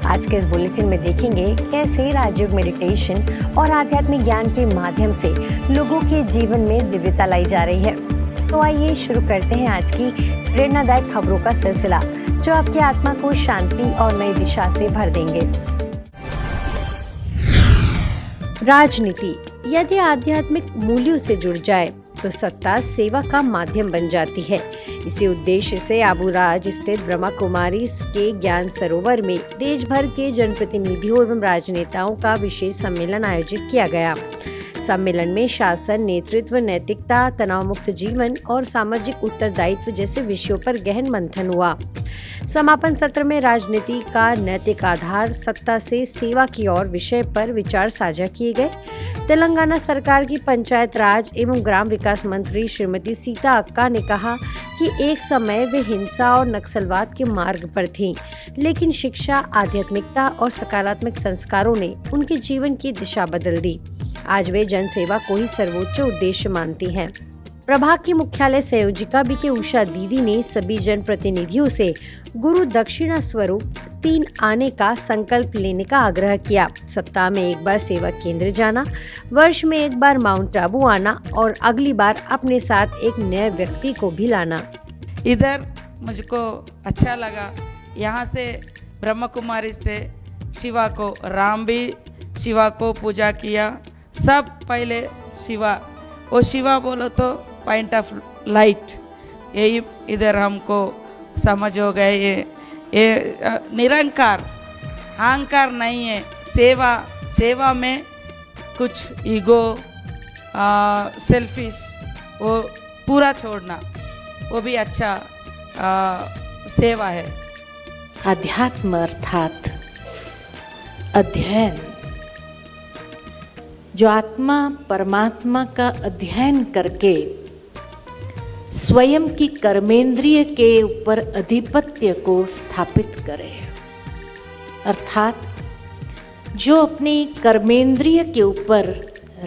आज के इस बुलेटिन में देखेंगे कैसे राजयोग मेडिटेशन और आध्यात्मिक ज्ञान के माध्यम से लोगों के जीवन में दिव्यता लाई जा रही है। तो आइए शुरू करते हैं आज की प्रेरणादायक खबरों का सिलसिला, जो आपकी आत्मा को शांति और नई दिशा से भर देंगे। राजनीति यदि आध्यात्मिक मूल्यों से जुड़ जाए तो सत्ता सेवा का माध्यम बन जाती है। इसी उद्देश्य से आबूराज स्थित ब्रह्मा कुमारी के ज्ञान सरोवर में देश भर के जनप्रतिनिधियों एवं राजनेताओं का विशेष सम्मेलन आयोजित किया गया। सम्मेलन में शासन, नेतृत्व, नैतिकता, तनाव मुक्त जीवन और सामाजिक उत्तरदायित्व जैसे विषयों पर गहन मंथन हुआ। समापन सत्र में राजनीति का नैतिक आधार, सत्ता से सेवा की ओर विषय पर विचार साझा किए गए। तेलंगाना सरकार की पंचायत राज एवं ग्राम विकास मंत्री श्रीमती सीता अक्का ने कहा कि एक समय वे हिंसा और नक्सलवाद के मार्ग पर थीं, लेकिन शिक्षा, आध्यात्मिकता और सकारात्मक संस्कारों ने उनके जीवन की दिशा बदल दी। आज वे जनसेवा को ही सर्वोच्च उद्देश्य मानती हैं। प्रभाग की मुख्यालय संयोजिका बीके उषा दीदी ने सभी जनप्रतिनिधियों से गुरु दक्षिणा स्वरूप 3 आने का संकल्प लेने का आग्रह किया। सप्ताह में एक बार सेवा केंद्र जाना, वर्ष में एक बार माउंट आबू आना और अगली बार अपने साथ एक नए व्यक्ति को भी लाना। इधर मुझको अच्छा लगा। यहाँ से ब्रह्म कुमारी से शिवा को, राम भी शिवा को पूजा किया। सब पहले शिवा, वो शिवा बोलो तो पॉइंट ऑफ लाइट, यही इधर हमको समझ हो गए। ये निरंकार, अहंकार नहीं है। सेवा में कुछ ईगो, सेल्फिश वो पूरा छोड़ना, वो भी अच्छा सेवा है। अध्यात्म अर्थात अध्ययन, जो आत्मा परमात्मा का अध्ययन करके स्वयं की कर्मेंद्रिय के ऊपर अधिपत्य को स्थापित करे, अर्थात जो अपनी कर्मेंद्रिय के ऊपर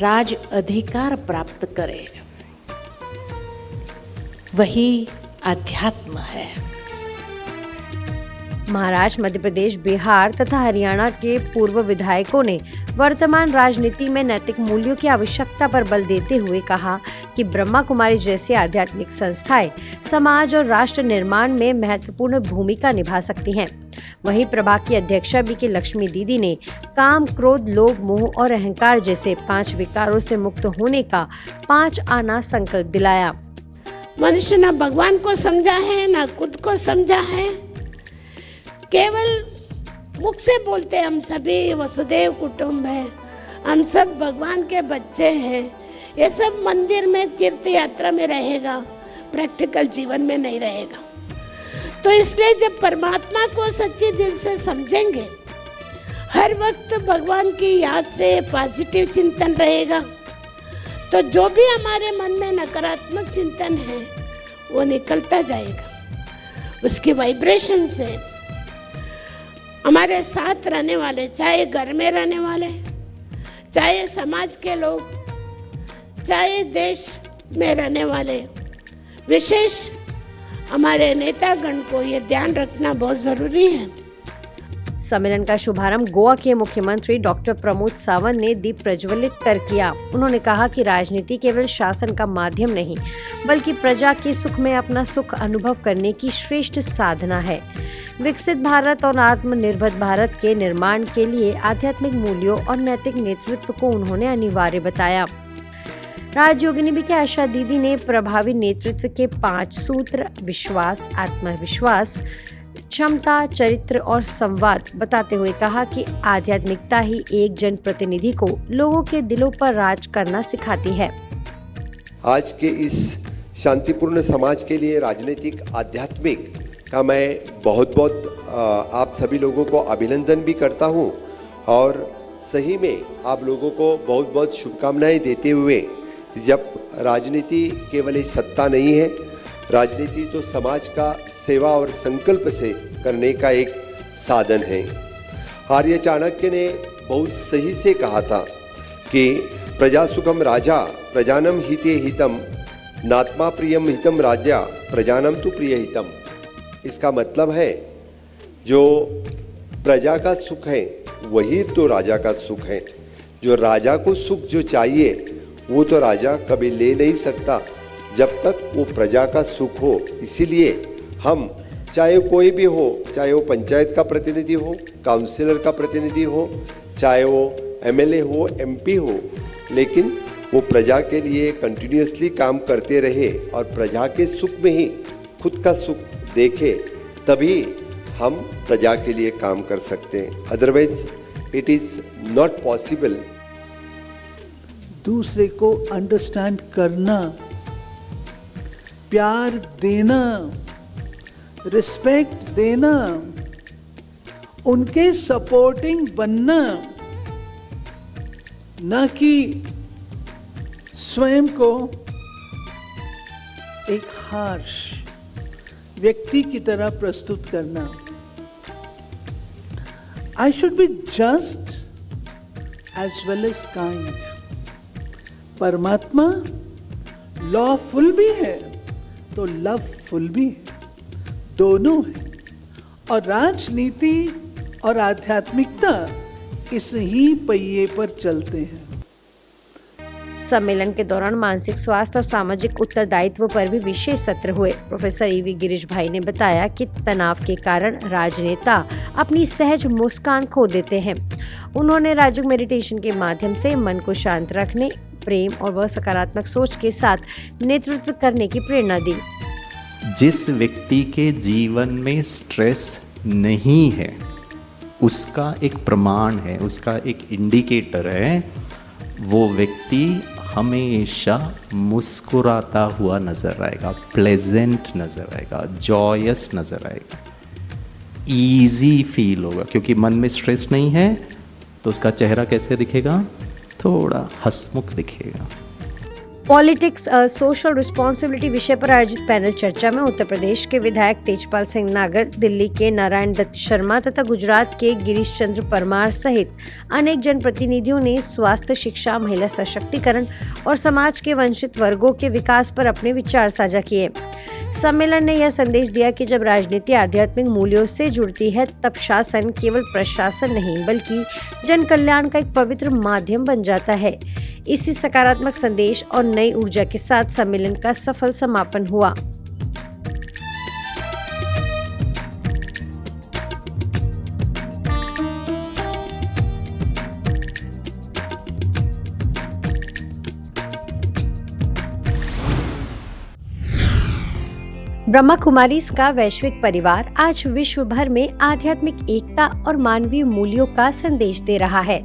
राज अधिकार प्राप्त करे, वही अध्यात्म है। महाराष्ट्र, मध्य प्रदेश, बिहार तथा हरियाणा के पूर्व विधायकों ने वर्तमान राजनीति में नैतिक मूल्यों की आवश्यकता पर बल देते हुए कहा कि ब्रह्मा कुमारी जैसी आध्यात्मिक संस्थाएं समाज और राष्ट्र निर्माण में महत्वपूर्ण भूमिका निभा सकती हैं। वहीं प्रभाग की अध्यक्षा बीके लक्ष्मी दीदी ने काम, क्रोध, लोभ, मोह और अहंकार जैसे 5 विकारों से मुक्त होने का 5 आना संकल्प दिलाया। मनुष्य न भगवान को समझा है, न खुद को समझा है। केवल मुख से बोलते हम सभी वसुदेव कुटुंब है, हम सब भगवान के बच्चे हैं। ये सब मंदिर में, तीर्थ यात्रा में रहेगा, प्रैक्टिकल जीवन में नहीं रहेगा। तो इसलिए जब परमात्मा को सच्चे दिल से समझेंगे, हर वक्त भगवान की याद से पॉजिटिव चिंतन रहेगा, तो जो भी हमारे मन में नकारात्मक चिंतन है वो निकलता जाएगा। उसकी वाइब्रेशन से हमारे साथ रहने वाले, चाहे घर में रहने वाले, चाहे समाज के लोग, चाहे देश में रहने वाले, विशेष हमारे नेतागण को ये ध्यान रखना बहुत जरूरी है। सम्मेलन का शुभारंभ गोवा के मुख्यमंत्री डॉक्टर प्रमोद सावंत ने दीप प्रज्वलित कर किया। उन्होंने कहा कि राजनीति केवल शासन का माध्यम नहीं, बल्कि प्रजा के सुख में अपना सुख अनुभव करने की श्रेष्ठ साधना है। विकसित भारत और आत्मनिर्भर भारत के निर्माण के लिए आध्यात्मिक मूल्यों और नैतिक नेतृत्व को उन्होंने अनिवार्य बताया। राजयोगिनी बीके आशा दीदी ने प्रभावी नेतृत्व के 5 सूत्र विश्वास, आत्मविश्वास, क्षमता, चरित्र और संवाद बताते हुए कहा कि आध्यात्मिकता ही एक जनप्रतिनिधि को लोगों के दिलों पर राज करना सिखाती है। आज के इस शांतिपूर्ण समाज के लिए राजनीतिक आध्यात्मिक का मैं बहुत आप सभी लोगों को अभिनंदन भी करता हूं और सही में आप लोगों को बहुत शुभकामनाएं देते हुए, जब राजनीति केवल एक सत्ता नहीं है, राजनीति तो समाज का सेवा और संकल्प से करने का एक साधन है। आर्य चाणक्य ने बहुत सही से कहा था कि प्रजा सुखम राजा प्रजानम हिते हितम नात्मा प्रियम हितम राजा प्रजानम तु प्रिय हितम। इसका मतलब है जो प्रजा का सुख है वही तो राजा का सुख है। जो राजा को सुख जो चाहिए वो तो राजा कभी ले नहीं सकता जब तक वो प्रजा का सुख हो। इसीलिए हम चाहे कोई भी हो, चाहे वो पंचायत का प्रतिनिधि हो, काउंसिलर का प्रतिनिधि हो, चाहे वो एमएलए हो, एमपी हो, लेकिन वो प्रजा के लिए कंटिन्यूअसली काम करते रहे और प्रजा के सुख में ही खुद का सुख देखे, तभी हम प्रजा के लिए काम कर सकते हैं। Otherwise it is not possible. दूसरे को अंडरस्टैंड करना, प्यार देना, रिस्पेक्ट देना, उनके सपोर्टिंग बनना, न कि स्वयं को एक हार्श व्यक्ति की तरह प्रस्तुत करना। I should be just as well as kind. परमात्मा लॉफुल भी है तो लवफुल भी है, दोनों है। और राजनीति और आध्यात्मिकता इस ही पहिए पर चलते हैं। सम्मेलन के दौरान मानसिक स्वास्थ्य और सामाजिक उत्तरदायित्व पर भी विशेष सत्र हुए। प्रोफेसर ईवी गिरीश भाई ने बताया कि तनाव के कारण राजनेता अपनी सहज मुस्कान खो देते हैं। उन्होंने राजयोग मेडिटेशन के माध्यम से मन को शांत रखने, प्रेम और सकारात्मक सोच के साथ नेतृत्व करने की प्रेरणा दी। जिस व्यक्ति के जीवन में स्ट्रेस नहीं है उसका एक प्रमाण है, उसका एक इंडिकेटर है, वो व्यक्ति हमेशा मुस्कुराता हुआ नजर आएगा, प्लेजेंट नजर आएगा, जॉयस नजर आएगा, इजी फील होगा। क्योंकि मन में स्ट्रेस नहीं है तो उसका चेहरा कैसे दिखेगा? थोड़ा हंसमुख दिखेगा। पॉलिटिक्स सोशल रिस्पॉन्सिबिलिटी विषय पर आयोजित पैनल चर्चा में उत्तर प्रदेश के विधायक तेजपाल सिंह नागर, दिल्ली के नारायण दत्त शर्मा तथा गुजरात के गिरीश चंद्र परमार सहित अनेक जनप्रतिनिधियों ने स्वास्थ्य, शिक्षा, महिला सशक्तिकरण और समाज के वंचित वर्गों के विकास पर अपने विचार साझा किए। सम्मेलन ने यह संदेश दिया कि जब राजनीति आध्यात्मिक मूल्यों से जुड़ती है तब शासन केवल प्रशासन नहीं बल्कि जन कल्याण का एक पवित्र माध्यम बन जाता है। इसी सकारात्मक संदेश और नई ऊर्जा के साथ सम्मेलन का सफल समापन हुआ। ब्रह्मा कुमारीज का वैश्विक परिवार आज विश्व भर में आध्यात्मिक एकता और मानवीय मूल्यों का संदेश दे रहा है।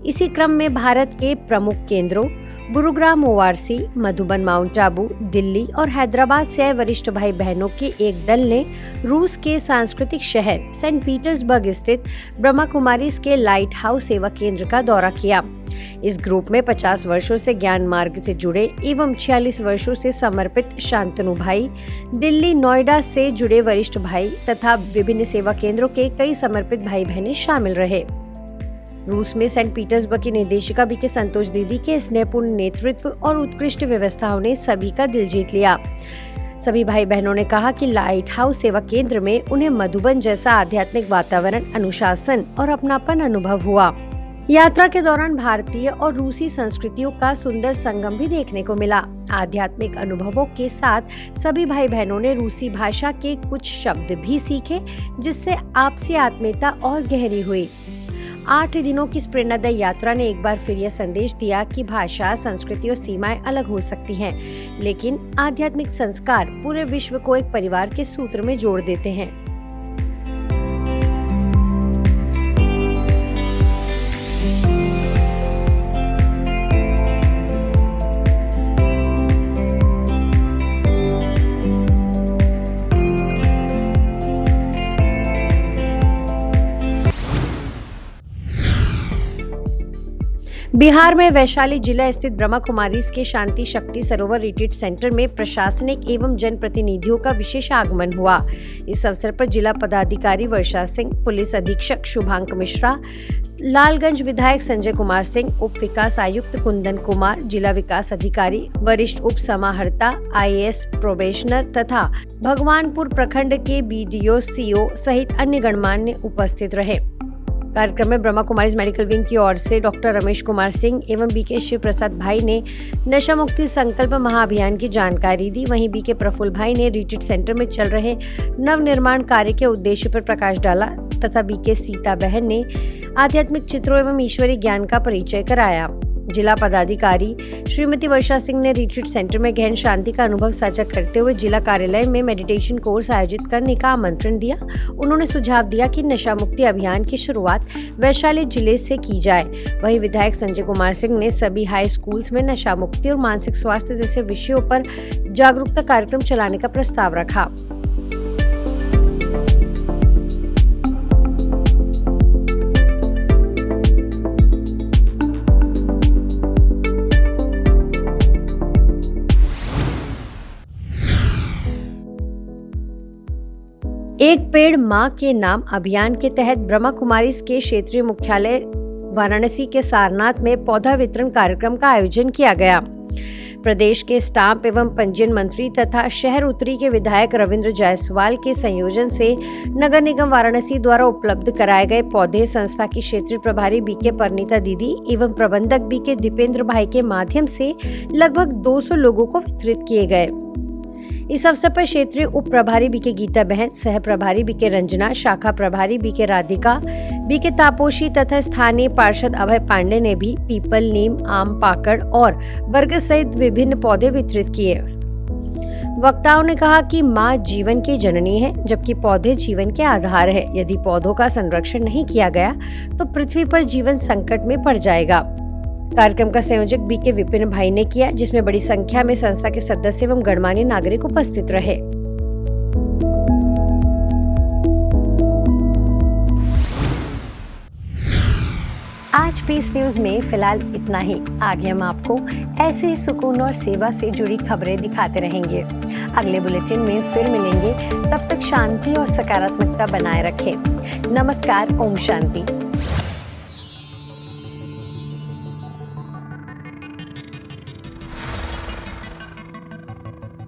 इसी क्रम में भारत के प्रमुख केंद्रों गुरुग्राम ओआरसी, मधुबन माउंट आबू, दिल्ली और हैदराबाद से आए वरिष्ठ भाई बहनों के एक दल ने रूस के सांस्कृतिक शहर सेंट पीटर्सबर्ग स्थित ब्रह्मा कुमारीज के लाइट हाउस सेवा केंद्र का दौरा किया। इस ग्रुप में 50 वर्षों से ज्ञान मार्ग से जुड़े एवं 46 वर्षों से समर्पित शांतनु भाई, दिल्ली नोएडा से जुड़े वरिष्ठ भाई तथा विभिन्न सेवा केंद्रों के कई समर्पित भाई बहनें शामिल रहे। रूस में सेंट पीटर्सबर्ग की निर्देशिका बीके संतोष दीदी के स्नेहपूर्ण नेतृत्व और उत्कृष्ट व्यवस्थाओं ने सभी का दिल जीत लिया। सभी भाई बहनों ने कहा कि लाइट हाउस सेवा केंद्र में उन्हें मधुबन जैसा आध्यात्मिक वातावरण, अनुशासन और अपनापन अनुभव हुआ। यात्रा के दौरान भारतीय और रूसी संस्कृतियों का सुंदर संगम भी देखने को मिला। आध्यात्मिक अनुभवों के साथ सभी भाई बहनों ने रूसी भाषा के कुछ शब्द भी सीखे, जिससे आपसी आत्मीयता और गहरी हुई। 8 दिनों की इस प्रेरणादायी यात्रा ने एक बार फिर यह संदेश दिया कि भाषा, संस्कृति और सीमाएं अलग हो सकती हैं, लेकिन आध्यात्मिक संस्कार पूरे विश्व को एक परिवार के सूत्र में जोड़ देते हैं। बिहार में वैशाली जिला स्थित ब्रह्मा कुमारीज के शांति शक्ति सरोवर रिट्रीट सेंटर में प्रशासनिक एवं जनप्रतिनिधियों का विशेष आगमन हुआ। इस अवसर पर जिला पदाधिकारी वर्षा सिंह, पुलिस अधीक्षक शुभांक मिश्रा, लालगंज विधायक संजय कुमार सिंह, उप विकास आयुक्त कुंदन कुमार, जिला विकास अधिकारी, वरिष्ठ उप समाहर्ता, IAS प्रोबेशनर तथा भगवानपुर प्रखंड के BDO, CO सहित अन्य गणमान्य उपस्थित रहे। कार्यक्रम में ब्रह्मा कुमारीज मेडिकल विंग की ओर से डॉक्टर रमेश कुमार सिंह एवं बीके शिव प्रसाद भाई ने नशा मुक्ति संकल्प महाअभियान की जानकारी दी। वहीं बीके प्रफुल्ल भाई ने रिट्रीट सेंटर में चल रहे नवनिर्माण कार्य के उद्देश्य पर प्रकाश डाला तथा बीके सीता बहन ने आध्यात्मिक चित्रों एवं ईश्वरीय ज्ञान का परिचय कराया। जिला पदाधिकारी श्रीमती वर्षा सिंह ने रिट्रीट सेंटर में गहन शांति का अनुभव साझा करते हुए जिला कार्यालय में मेडिटेशन कोर्स आयोजित करने का आमंत्रण दिया। उन्होंने सुझाव दिया कि नशा मुक्ति अभियान की शुरुआत वैशाली जिले से की जाए। वहीं विधायक संजय कुमार सिंह ने सभी हाई स्कूल्स में नशा मुक्ति और मानसिक स्वास्थ्य जैसे विषयों पर जागरूकता कार्यक्रम चलाने का प्रस्ताव रखा। एक पेड़ मां के नाम अभियान के तहत ब्रह्मा कुमारीज के क्षेत्रीय मुख्यालय वाराणसी के सारनाथ में पौधा वितरण कार्यक्रम का आयोजन किया गया। प्रदेश के स्टाम्प एवं पंजीयन मंत्री तथा शहर उत्तरी के विधायक रविंद्र जायसवाल के संयोजन से नगर निगम वाराणसी द्वारा उपलब्ध कराए गए पौधे संस्था की क्षेत्रीय प्रभारी बीके परनीता दीदी एवं प्रबंधक बीके दीपेंद्र भाई के माध्यम से लगभग 200 लोगों को वितरित किए गए। इस अवसर पर क्षेत्रीय उप प्रभारी बीके गीता बहन, सह प्रभारी बीके रंजना, शाखा प्रभारी बीके राधिका, बीके तापोशी तथा स्थानीय पार्षद अभय पांडे ने भी पीपल, नीम, आम, पाकड़ और बरगद सहित विभिन्न पौधे वितरित किए। वक्ताओं ने कहा कि माँ जीवन की जननी है, जबकि पौधे जीवन के आधार है। यदि पौधों का संरक्षण नहीं किया गया तो पृथ्वी पर जीवन संकट में पड़ जाएगा। कार्यक्रम का संयोजक बीके विपिन भाई ने किया, जिसमें बड़ी संख्या में संस्था के सदस्य एवं गणमान्य नागरिक उपस्थित रहे। आज पीस न्यूज में फिलहाल इतना ही। आगे हम आपको ऐसी सुकून और सेवा से जुड़ी खबरें दिखाते रहेंगे। अगले बुलेटिन में फिर मिलेंगे, तब तक शांति और सकारात्मकता बनाए रखें। नमस्कार, ओम शांति।